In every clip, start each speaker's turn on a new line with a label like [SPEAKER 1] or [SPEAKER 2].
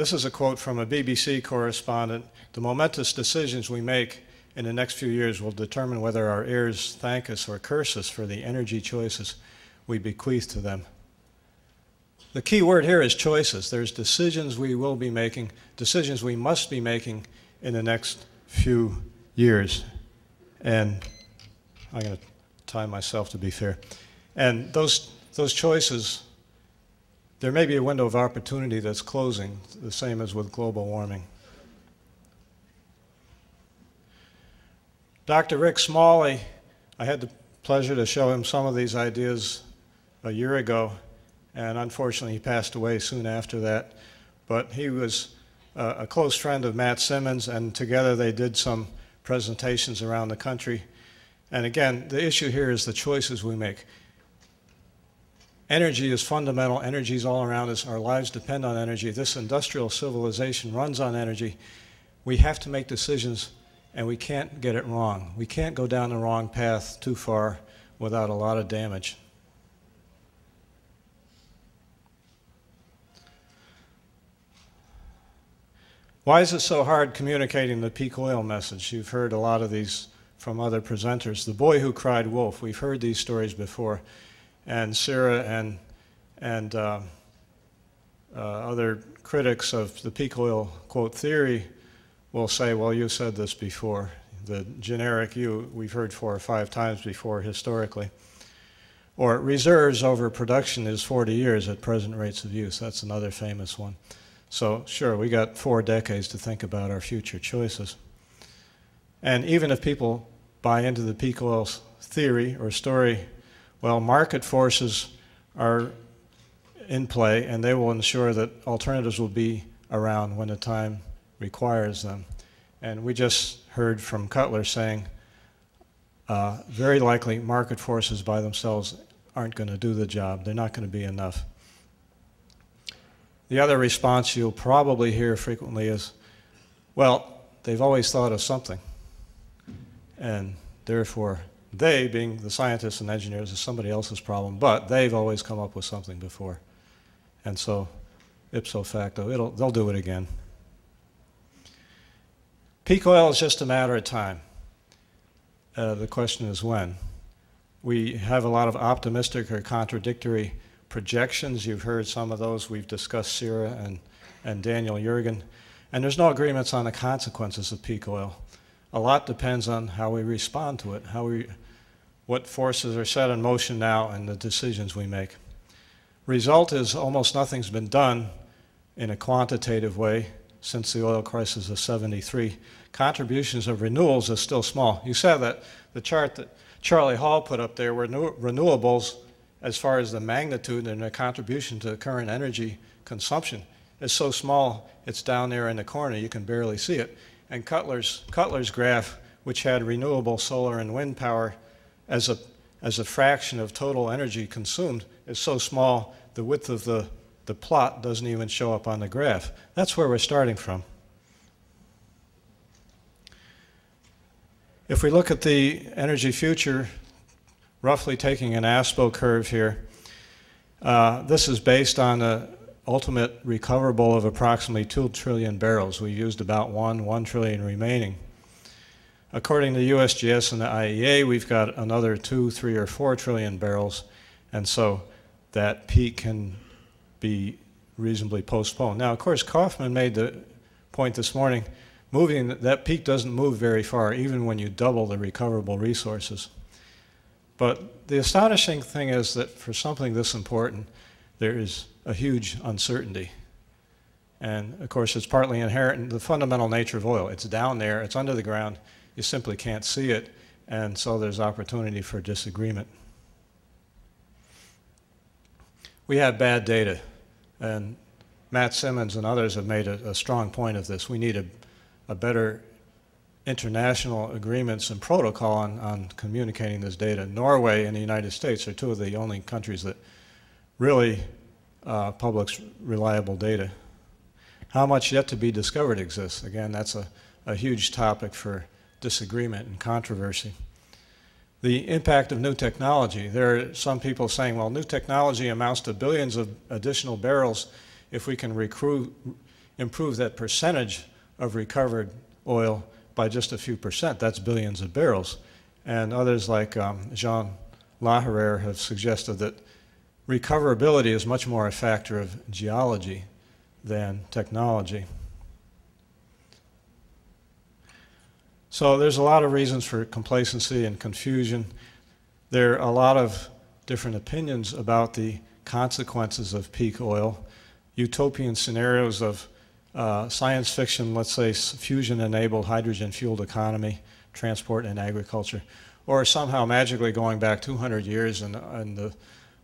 [SPEAKER 1] This is a quote from a BBC correspondent. The momentous decisions we make in the next few years will determine whether our heirs thank us or curse us for the energy choices we bequeath to them. The key word here is choices. There's decisions we will be making, decisions we must be making in the next few years. And I'm going to time myself to be fair. And those choices, there may be a window of opportunity that's closing, the same as with global warming. Dr. Rick Smalley, I had the pleasure to show him some of these ideas a year ago, and unfortunately he passed away soon after that. But he was a close friend of Matt Simmons, and together they did some presentations around the country. And again, the issue here is the choices we make. Energy is fundamental. Energy is all around us. Our lives depend on energy. This industrial civilization runs on energy. We have to make decisions, and we can't get it wrong. We can't go down the wrong path too far without a lot of damage. Why is it so hard communicating the peak oil message? You've heard a lot of these from other presenters. The boy who cried wolf, we've heard these stories before. And Sarah and other critics of the peak oil, quote, theory will say, well, you said this before. The generic you we've heard 4 or 5 times before historically. Or reserves over production is 40 years at present rates of use. That's another famous one. So sure, we got 4 decades to think about our future choices. And even if people buy into the peak oil theory or story, well, market forces are in play, and they will ensure that alternatives will be around when the time requires them. And we just heard from Cutler saying, very likely market forces by themselves aren't going to do the job. They're not going to be enough. The other response you'll probably hear frequently is, well, they've always thought of something, and therefore they, being the scientists and engineers, is somebody else's problem, but they've always come up with something before. And so, ipso facto, they'll do it again. Peak oil is just a matter of time. The question is when. We have a lot of optimistic or contradictory projections. You've heard some of those. We've discussed Sarah and Daniel Yergin. And there's no agreements on the consequences of peak oil. A lot depends on how we respond to it, what forces are set in motion now and the decisions we make. Result is almost nothing's been done in a quantitative way since the oil crisis of '73. Contributions of renewals is still small. You saw that the chart that Charlie Hall put up there were renewables as far as the magnitude and their contribution to current energy consumption is so small it's down there in the corner, you can barely see it. And Cutler's graph, which had renewable solar and wind power as a fraction of total energy consumed, is so small the width of the plot doesn't even show up on the graph. That's where we're starting from. If we look at the energy future, roughly taking an ASPO curve here, this is based on an ultimate recoverable of approximately 2 trillion barrels. We used about 1 trillion remaining. According to USGS and the IEA, we've got another 2, 3, or 4 trillion barrels, and so that peak can be reasonably postponed. Now, of course, Kaufman made the point this morning, that peak doesn't move very far, even when you double the recoverable resources. But the astonishing thing is that for something this important, there is a huge uncertainty. And of course, it's partly inherent in the fundamental nature of oil. It's down there, it's under the ground, you simply can't see it, and so there's opportunity for disagreement. We have bad data, and Matt Simmons and others have made a strong point of this. We need a better international agreements and protocol on communicating this data. Norway and the United States are 2 of the only countries that really publish reliable data. How much yet to be discovered exists? Again, that's a huge topic for disagreement and controversy. The impact of new technology. There are some people saying, well, new technology amounts to billions of additional barrels if we can improve that percentage of recovered oil by just a few percent. That's billions of barrels. And others like Jean Laherrère have suggested that recoverability is much more a factor of geology than technology. So there's a lot of reasons for complacency and confusion. There are a lot of different opinions about the consequences of peak oil. Utopian scenarios of science fiction, let's say fusion-enabled hydrogen-fueled economy, transport and agriculture, or somehow magically going back 200 years and the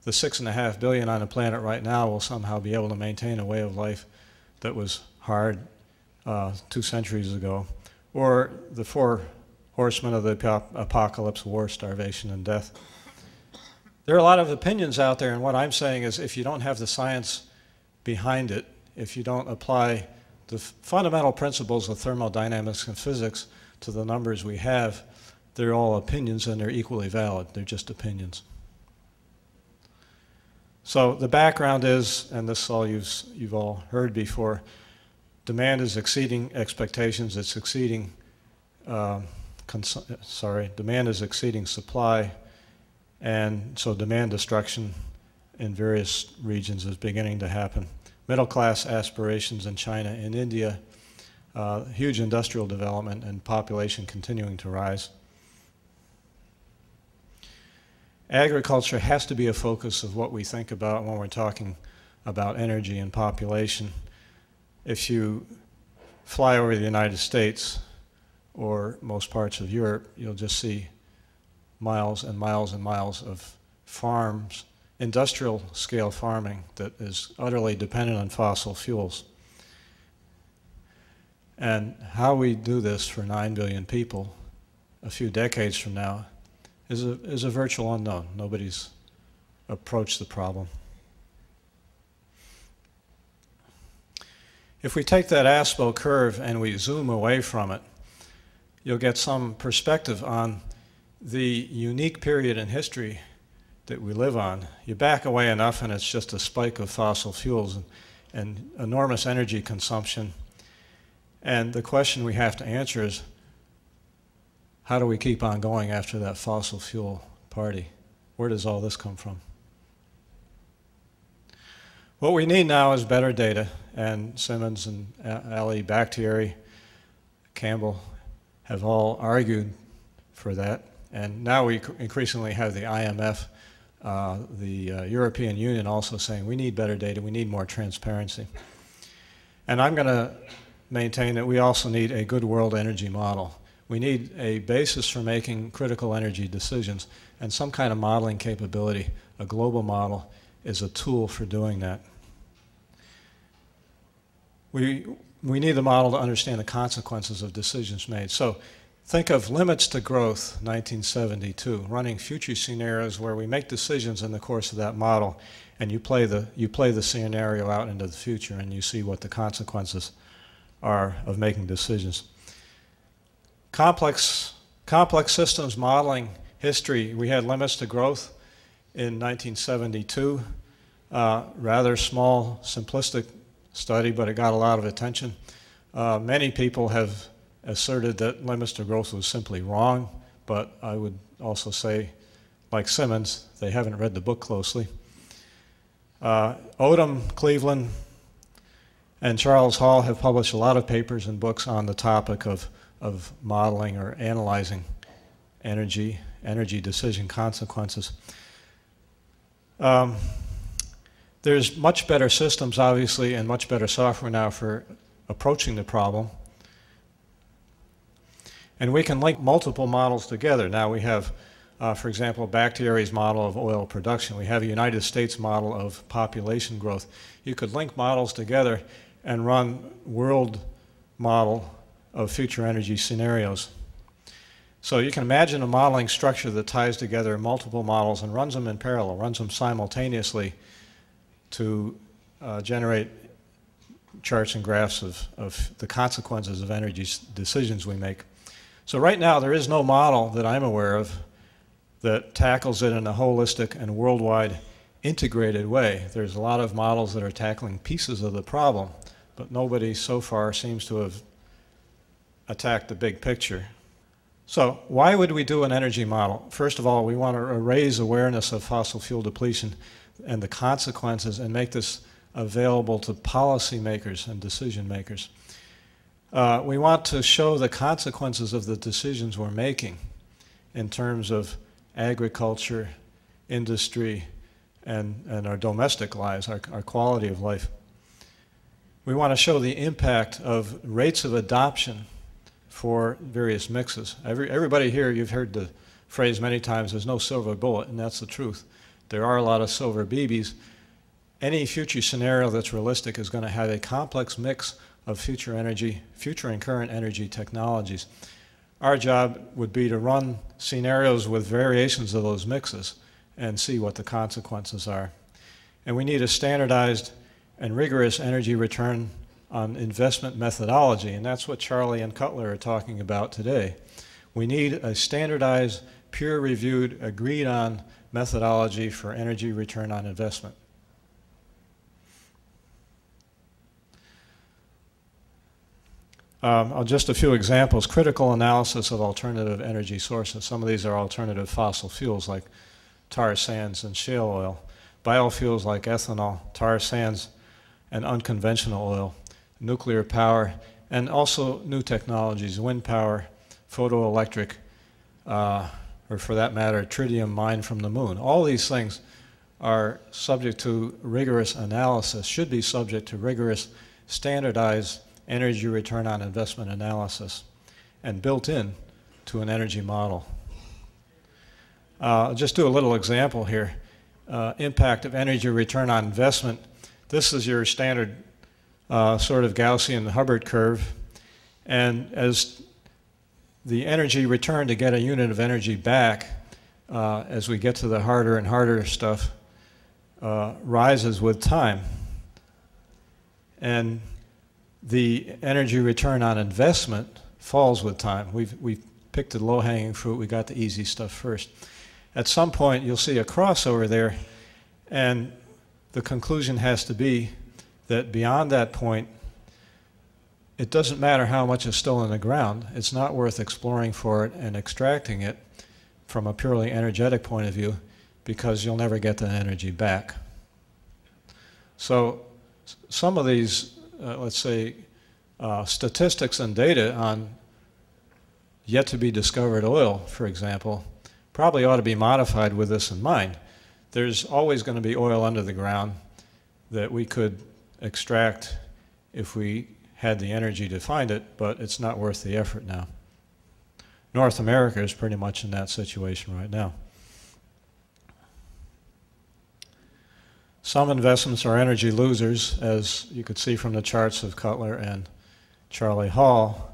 [SPEAKER 1] 6.5 billion on the planet right now will somehow be able to maintain a way of life that was hard 2 centuries ago. Or the 4 horsemen of the apocalypse: war, starvation, and death. There are a lot of opinions out there, and what I'm saying is if you don't have the science behind it, if you don't apply the fundamental principles of thermodynamics and physics to the numbers we have, they're all opinions and they're equally valid. They're just opinions. So the background is, and this all you've all heard before, demand is exceeding expectations. It's exceeding, demand is exceeding supply, and so demand destruction in various regions is beginning to happen. Middle class aspirations in China and India, huge industrial development and population continuing to rise. Agriculture has to be a focus of what we think about when we're talking about energy and population. If you fly over the United States or most parts of Europe, you'll just see miles and miles and miles of farms, industrial scale farming that is utterly dependent on fossil fuels. And how we do this for 9 billion people a few decades from now is a virtual unknown. Nobody's approached the problem. If we take that ASPO curve and we zoom away from it, you'll get some perspective on the unique period in history that we live on. You back away enough and it's just a spike of fossil fuels and enormous energy consumption. And the question we have to answer is, how do we keep on going after that fossil fuel party? Where does all this come from? What we need now is better data, and Simmons and Ali Bakhtiari, Campbell have all argued for that. And now we increasingly have the IMF, the European Union also saying we need better data, we need more transparency. And I'm going to maintain that we also need a good world energy model. We need a basis for making critical energy decisions, and some kind of modeling capability. A global model is a tool for doing that. We need the model to understand the consequences of decisions made. So think of limits to growth, 1972, running future scenarios where we make decisions in the course of that model, and you play the scenario out into the future, and you see what the consequences are of making decisions. Complex systems modeling history. We had limits to growth in 1972. Rather small, simplistic study, but it got a lot of attention. Many people have asserted that limits to growth was simply wrong, but I would also say, like Simmons, they haven't read the book closely. Odom, Cleveland, and Charles Hall have published a lot of papers and books on the topic of modeling or analyzing energy decision consequences. There's much better systems, obviously, and much better software now for approaching the problem. And we can link multiple models together. Now we have, for example, Bakhtiari's model of oil production. We have a United States model of population growth. You could link models together and run world model of future energy scenarios. So you can imagine a modeling structure that ties together multiple models and runs them in parallel, runs them simultaneously to generate charts and graphs of the consequences of energy decisions we make. So right now there is no model that I'm aware of that tackles it in a holistic and worldwide integrated way. There's a lot of models that are tackling pieces of the problem, but nobody so far seems to have attacked the big picture. So why would we do an energy model? First of all, we want to raise awareness of fossil fuel depletion and the consequences and make this available to policymakers and decision makers. We want to show the consequences of the decisions we're making in terms of agriculture, industry, and our domestic lives, our quality of life. We want to show the impact of rates of adoption for various mixes. Everybody here, you've heard the phrase many times, there's no silver bullet, and that's the truth. There are a lot of silver BBs. Any future scenario that's realistic is going to have a complex mix of future and current energy technologies. Our job would be to run scenarios with variations of those mixes and see what the consequences are. And we need a standardized and rigorous energy return on investment methodology, and that's what Charlie and Cutler are talking about today. We need a standardized, peer-reviewed, agreed-on methodology for energy return on investment. Just a few examples. Critical analysis of alternative energy sources. Some of these are alternative fossil fuels like tar sands and shale oil. Biofuels like ethanol, tar sands, and unconventional oil. Nuclear power, and also new technologies, wind power, photoelectric, or for that matter, tritium mined from the moon. All these things are subject to rigorous analysis, should be subject to rigorous, standardized energy return on investment analysis, and built in to an energy model. I'll just do a little example here. Impact of energy return on investment. This is your standard sort of Gaussian Hubbard curve, and as the energy return to get a unit of energy back, as we get to the harder and harder stuff, rises with time. And the energy return on investment falls with time. We've picked the low-hanging fruit, we got the easy stuff first. At some point you'll see a crossover there, and the conclusion has to be that beyond that point, it doesn't matter how much is still in the ground. It's not worth exploring for it and extracting it from a purely energetic point of view, because you'll never get the energy back. So some of these, let's say, statistics and data on yet to be discovered oil, for example, probably ought to be modified with this in mind. There's always going to be oil under the ground that we could extract if we had the energy to find it, but it's not worth the effort now. North America is pretty much in that situation right now. Some investments are energy losers, as you could see from the charts of Cutler and Charlie Hall.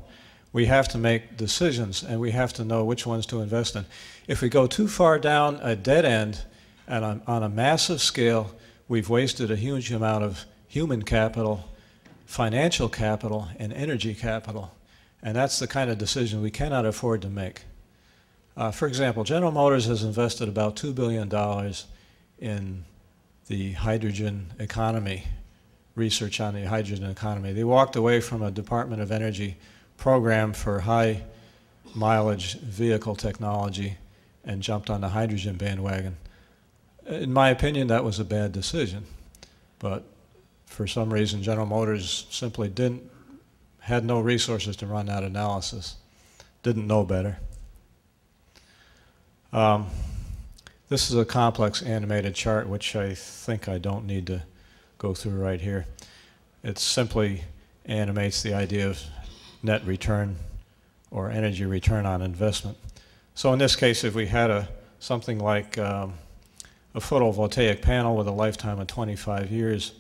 [SPEAKER 1] We have to make decisions, and we have to know which ones to invest in. If we go too far down a dead end and on a massive scale, we've wasted a huge amount of human capital, financial capital, and energy capital. And that's the kind of decision we cannot afford to make. For example, General Motors has invested about $2 billion in the hydrogen economy, research on the hydrogen economy. They walked away from a Department of Energy program for high mileage vehicle technology and jumped on the hydrogen bandwagon. In my opinion, that was a bad decision, but for some reason General Motors simply had no resources to run that analysis, didn't know better. This is a complex animated chart, which I think I don't need to go through right here. It simply animates the idea of net return or energy return on investment. So in this case, if we had something like a photovoltaic panel with a lifetime of 25 years,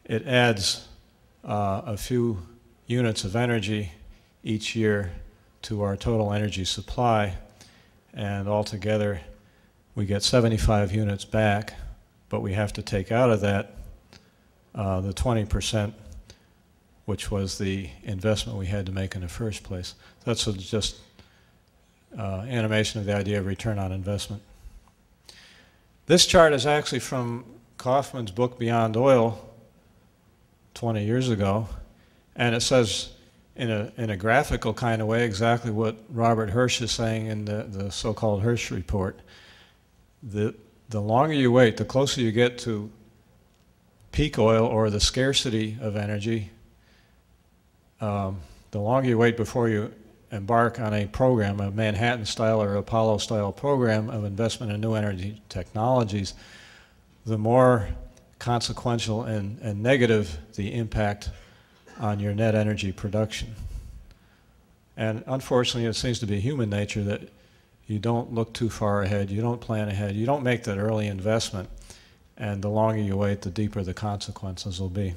[SPEAKER 1] it adds a few units of energy each year to our total energy supply, and altogether we get 75 units back, but we have to take out of that the 20%, which was the investment we had to make in the first place. That's just animation of the idea of return on investment. This chart is actually from Kaufman's book Beyond Oil, 20 years ago, and it says in a graphical kind of way exactly what Robert Hirsch is saying in the so-called Hirsch report. The longer you wait, the closer you get to peak oil or the scarcity of energy, the longer you wait before you embark on a program, a Manhattan-style or Apollo-style program of investment in new energy technologies, the more consequential and negative the impact on your net energy production. And unfortunately, it seems to be human nature that you don't look too far ahead, you don't plan ahead, you don't make that early investment, and the longer you wait, the deeper the consequences will be.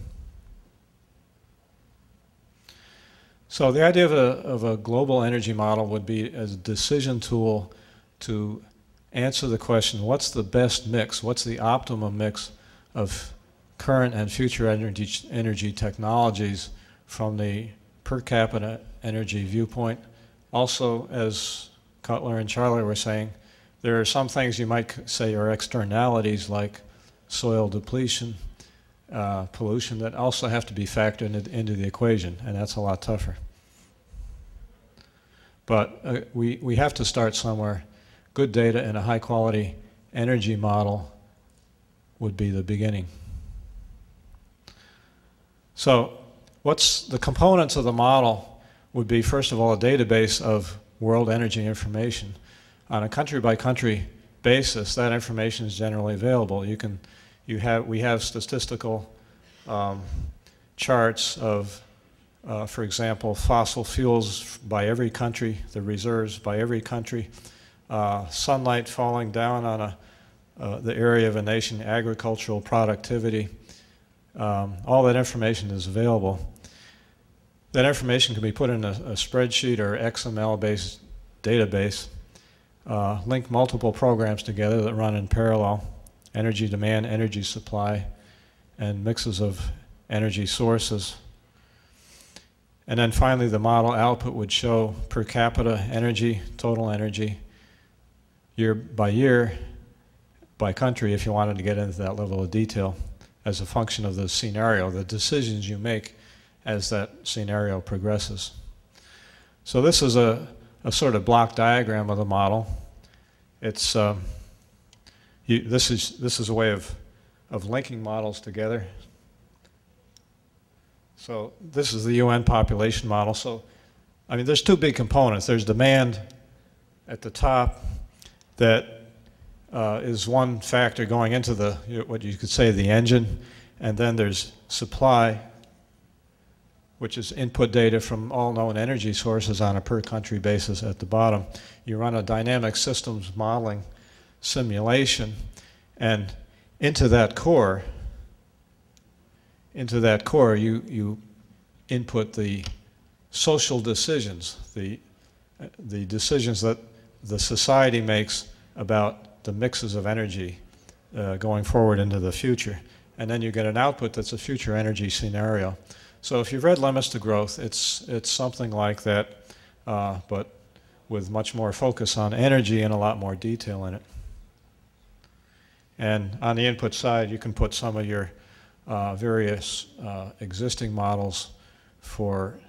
[SPEAKER 1] So the idea of a global energy model would be as a decision tool to answer the question, what's the best mix, what's the optimum mix of current and future energy technologies from the per capita energy viewpoint. Also, as Cutler and Charlie were saying, there are some things you might say are externalities like soil depletion, pollution that also have to be factored into the equation, and that's a lot tougher. But we have to start somewhere. Good data and a high quality energy model would be the beginning. So what's the components of the model would be, first of all, a database of world energy information. On a country by country basis, that information is generally available. We have statistical charts of, for example, fossil fuels by every country, the reserves by every country, sunlight falling down on the area of a nation, agricultural productivity. All that information is available. That information can be put in a spreadsheet or XML-based database, link multiple programs together that run in parallel, energy demand, energy supply, and mixes of energy sources. And then finally, the model output would show per capita energy, total energy, year, by country, if you wanted to get into that level of detail, as a function of the scenario, the decisions you make as that scenario progresses. So this is a sort of block diagram of the model. It's this is a way of linking models together. So this is the UN population model. So I mean, there's two big components. There's demand at the top that is one factor going into the what you could say the engine, and then there's supply, which is input data from all known energy sources on a per country basis at the bottom. You run a dynamic systems modeling simulation, and into that core you input the social decisions, the decisions that the society makes about the mixes of energy going forward into the future. And then you get an output that's a future energy scenario. So if you've read Limits to Growth, it's something like that, but with much more focus on energy and a lot more detail in it. And on the input side, you can put some of your various existing models for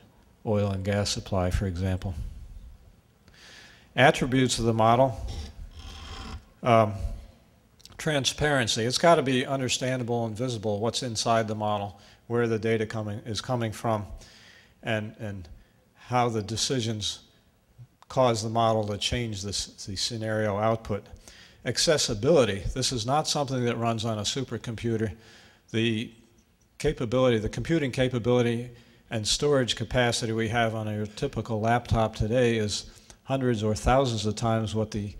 [SPEAKER 1] oil and gas supply, for example. Attributes of the model. Transparency. It's got to be understandable and visible what's inside the model, where the data is coming from, and how the decisions cause the model to change the scenario output. Accessibility. This is not something that runs on a supercomputer. The computing capability and storage capacity we have on a typical laptop today is hundreds or thousands of times what the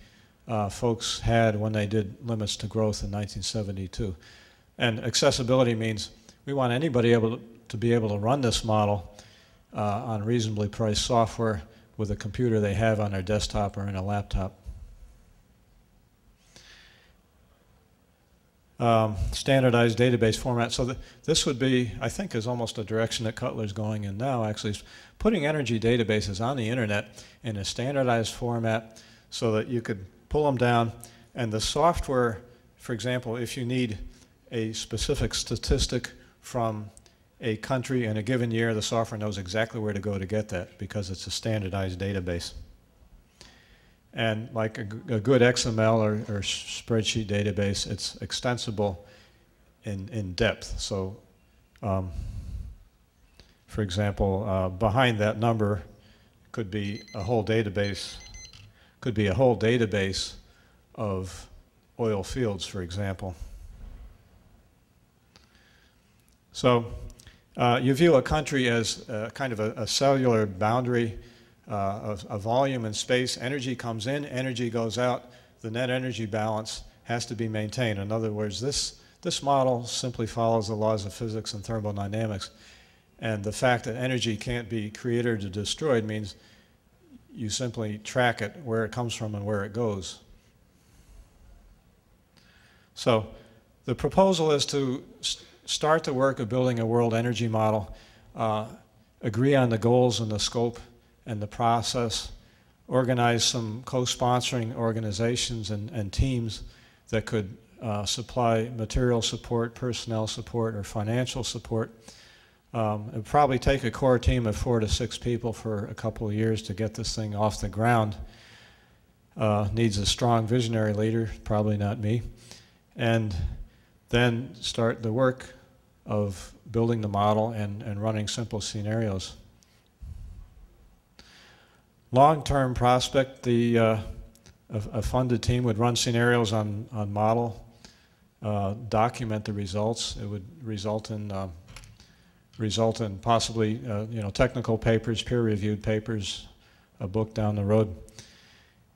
[SPEAKER 1] folks had when they did Limits to Growth in 1972. And accessibility means we want anybody to be able to run this model on reasonably priced software with a computer they have on their desktop or in a laptop. Standardized database format. So this would be, I think, is almost a direction that Cutler's going in now, actually, is putting energy databases on the internet in a standardized format so that you could pull them down, and the software, for example, if you need a specific statistic from a country in a given year, the software knows exactly where to go to get that because it's a standardized database. And like a good XML or spreadsheet database, it's extensible in depth. So, for example, behind that number could be a whole database, of oil fields, for example. So you view a country as kind of a cellular boundary of volume and space. Energy comes in, energy goes out. The net energy balance has to be maintained. In other words, this model simply follows the laws of physics and thermodynamics. And the fact that energy can't be created or destroyed means you simply track it, where it comes from and where it goes. So the proposal is to start the work of building a world energy model, agree on the goals and the scope and the process, organize some co-sponsoring organizations and teams that could supply material support, personnel support, or financial support. It would probably take a core team of 4 to 6 people for a couple of years to get this thing off the ground. Needs a strong visionary leader, probably not me. And then start the work of building the model and running simple scenarios. Long-term prospect, a funded team would run scenarios on model, document the results. It would result in possibly technical papers, peer-reviewed papers, a book down the road.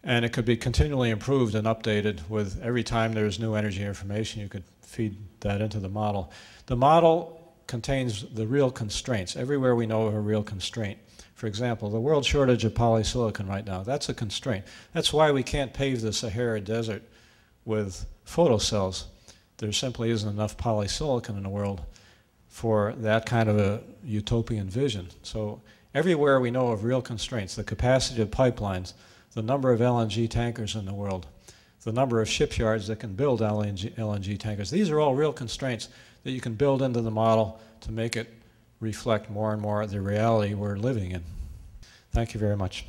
[SPEAKER 1] And it could be continually improved and updated with every time there's new energy information, you could feed that into the model. The model contains the real constraints. Everywhere we know of a real constraint. For example, the world shortage of polysilicon right now, that's a constraint. That's why we can't pave the Sahara Desert with photocells. There simply isn't enough polysilicon in the world for that kind of a utopian vision. So everywhere we know of real constraints, the capacity of pipelines, the number of LNG tankers in the world, the number of shipyards that can build LNG tankers. These are all real constraints that you can build into the model to make it reflect more and more the reality we're living in. Thank you very much.